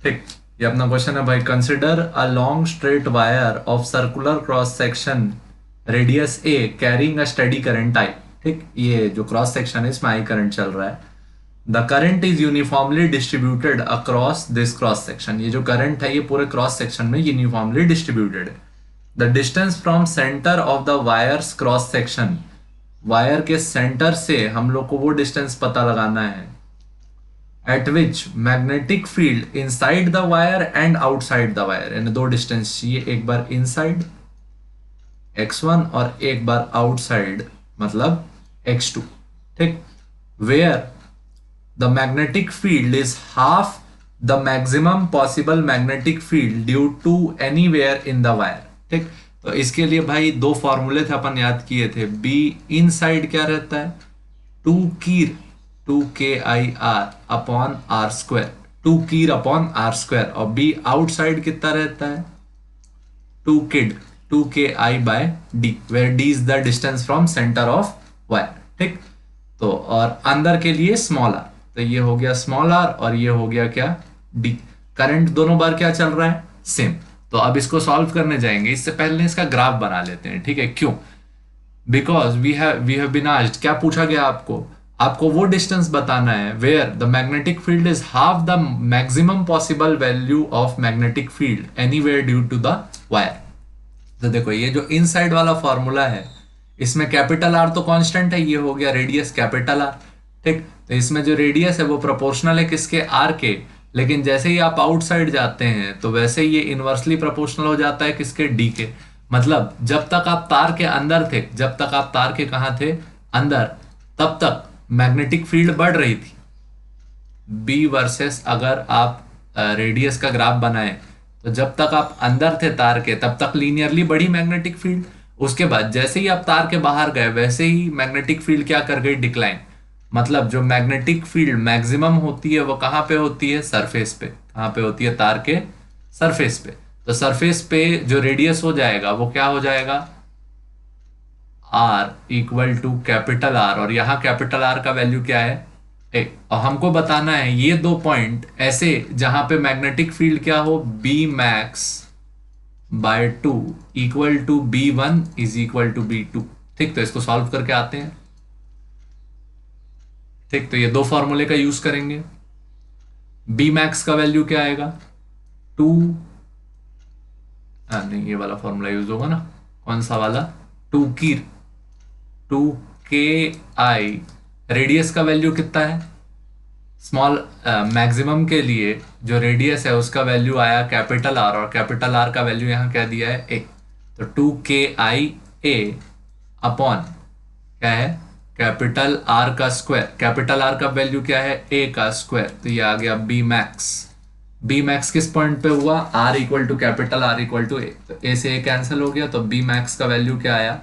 ठीक। ये अपना क्वेश्चन है भाई, consider a long straight wire of circular cross section radius A carrying a steady current I. ठीक, ये जो क्रॉस सेक्शन है इसमें आई करंट चल रहा है। The current is uniformly distributed across this cross section. ये जो करंट है ये पूरे क्रॉस सेक्शन में यूनिफॉर्मली डिस्ट्रीब्यूटेड है। The distance from centre of the wires cross section, wire के सेंटर से हम लोग को वो डिस्टेंस पता लगाना है eight which magnetic field inside the wire and outside the wire. यानी दो डिस्टेंस चाहिए, एक बार इनसाइड x1 और एक बार आउटसाइड मतलब x2। ठीक, where the magnetic field is half the maximum possible magnetic field due to anywhere in the wire. ठीक, तो इसके लिए भाई दो फॉर्मूले थे अपन याद किए थे। बी इन साइड क्या रहता है, टू कीर, two K I R upon R square, two कीर अपॉन आर स्क्वायर। और बी आउटसाइड कितना रहता है, टू किड, two K I by D, where D is the distance from centre of wire. ठीक, तो और अंदर के लिए स्मॉल आर, तो ये हो गया स्मॉल आर और ये हो गया क्या, डी। करंट दोनों बार क्या चल रहा है, सेम। तो अब इसको सॉल्व करने जाएंगे, इससे पहले इसका ग्राफ बना लेते हैं। ठीक है, क्यों, because we have been asked, क्या पूछा गया आपको, आपको वो डिस्टेंस बताना है where the magnetic field is half the maximum possible value of magnetic field anywhere due to the wire. तो देखो ये जो इनसाइड वाला फॉर्मूला है इसमें कैपिटल आर तो कांस्टेंट है, ये हो गया रेडियस कैपिटल आर। ठीक, तो इसमें जो रेडियस है वो प्रोपोर्शनल है किसके, आर के। लेकिन जैसे ही आप आउटसाइड जाते हैं तो वैसे ही ये इनवर्सली प्रोपोर्शनल हो जाता है किसके, डी के। मतलब जब तक आप तार के अंदर थे, जब तक आप तार के कहाँ थे, अंदर, तब तक मैग्नेटिक फील्ड बढ़ रही थी बी वर्सेस, अगर आप रेडियस का ग्राफ बनाए तो जब तक आप अंदर थे तार के तब तक लीनियरली बढ़ी मैग्नेटिक फील्ड। उसके बाद जैसे ही आप तार के बाहर गए वैसे ही मैग्नेटिक फील्ड क्या कर गई, डिक्लाइन। मतलब जो मैग्नेटिक फील्ड मैक्सिमम होती है वो कहाँ पे होती है, सरफेस पे। कहाँ पे होती है, तार के सरफेस पे। तो सरफेस पे जो रेडियस हो जाएगा वो क्या हो जाएगा, r equal to capital r, और यहाँ कैपिटल आर का वैल्यू क्या है, ए। और हमको बताना है ये दो पॉइंट ऐसे जहां पे मैग्नेटिक फील्ड क्या हो, B max by two equal to B one is equal to B two. ठीक, तो इसको सॉल्व करके आते हैं। ठीक, तो ये दो फॉर्मूले का यूज करेंगे। बी मैक्स का वैल्यू क्या आएगा, टू, नहीं ये वाला फॉर्मूला यूज होगा ना, कौन सा वाला, टू की, टू के आई, रेडियस का वैल्यू कितना है, स्मॉल, मैक्सिमम के लिए जो रेडियस है उसका वैल्यू आया कैपिटल आर, और कैपिटल आर का वैल्यू यहाँ क्या दिया है, ए। तो to K I A upon क्या है, कैपिटल आर का स्क्वायर। कैपिटल आर का वैल्यू क्या है, ए का स्क्वायर। तो ये आ गया बी मैक्स। बी मैक्स किस पॉइंट पे हुआ, R equal to capital R equal to A. तो ए से ए कैंसिल हो गया, तो बी मैक्स का वैल्यू क्या आया,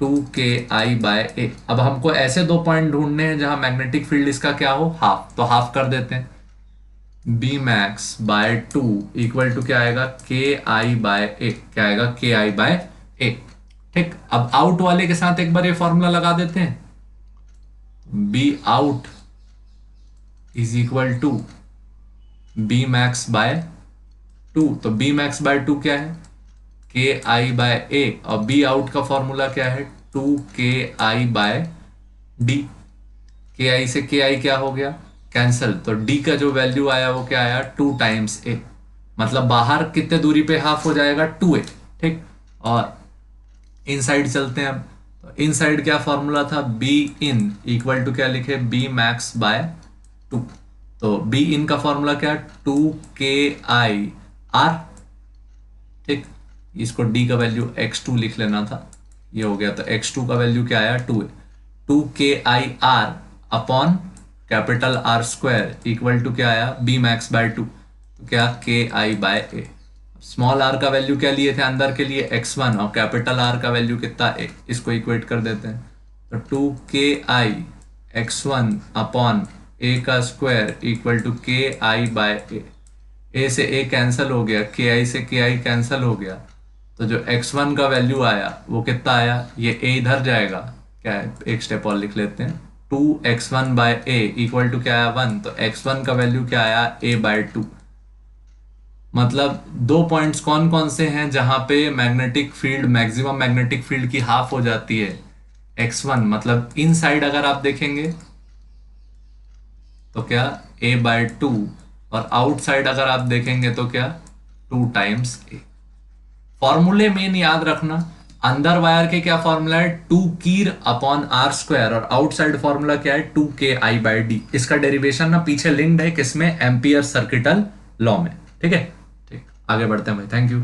टू के आई बाय ए। अब हमको ऐसे दो पॉइंट ढूंढने हैं जहां मैग्नेटिक फील्ड इसका क्या हो, हाफ। तो हाफ कर देते हैं, B max by two equal to क्या आएगा, के आई बाय ए। क्या आएगा, के आई बाय ए। ठीक, अब आउट वाले के साथ एक बार ये फॉर्मूला लगा देते हैं, B out is equal to B max by two. तो बी मैक्स बाय टू क्या है, के आई बाय ए, और बी आउट का फॉर्मूला क्या है, two K I by D. के आई से के आई क्या हो गया, कैंसल। तो डी का जो वैल्यू आया वो क्या आया, टू टाइम्स ए। मतलब बाहर कितने दूरी पे हाफ हो जाएगा, टू ए। ठीक, और इनसाइड चलते हैं अब। तो इनसाइड क्या फॉर्मूला था, बी इन इक्वल टू क्या लिखे, बी मैक्स बाय टू। तो बी इन का फॉर्मूला क्या, टू के आई आर। ठीक, इसको डी का वैल्यू x2 लिख लेना था, ये हो गया। तो x2 का वैल्यू क्या आया, 2 है। Two K I R upon capital R square equal to क्या आया, बी मैक्स बाय टू। तो क्या, K I by A. Small r का वैल्यू क्या लिए थे अंदर के लिए, x1, और कैपिटल आर का वैल्यू कितना, ए। इसको इक्वेट कर देते हैं, तो to K I x1 upon ए का square equal to K I by ए। ए से ए कैंसिल हो गया, के आई से के आई कैंसिल हो गया। तो जो x1 का वैल्यू आया वो कितना आया, ये a इधर जाएगा, क्या है, एक स्टेप और लिख लेते हैं, 2x1 bye A equal to क्या आया, 1। तो x1 का वैल्यू क्या आया, a बाय टू। मतलब दो पॉइंट्स कौन कौन से हैं जहां पे magnetic field, maximum magnetic field की हाफ हो जाती है? x1 मतलब इन साइड अगर आप देखेंगे तो क्या, a/2, और आउटसाइड अगर आप देखेंगे तो क्या, 2 टाइम्स a। फॉर्मूले मेन याद रखना, अंदर वायर के क्या फॉर्मूला है, 2 कीर/r², और आउटसाइड फॉर्मूला क्या है, 2ki/d। इसका डेरिवेशन ना पीछे लिंक्ड है किसमें, एम्पियर सर्किटल लॉ में। ठीक है, ठीक, आगे बढ़ते हैं भाई, थैंक यू।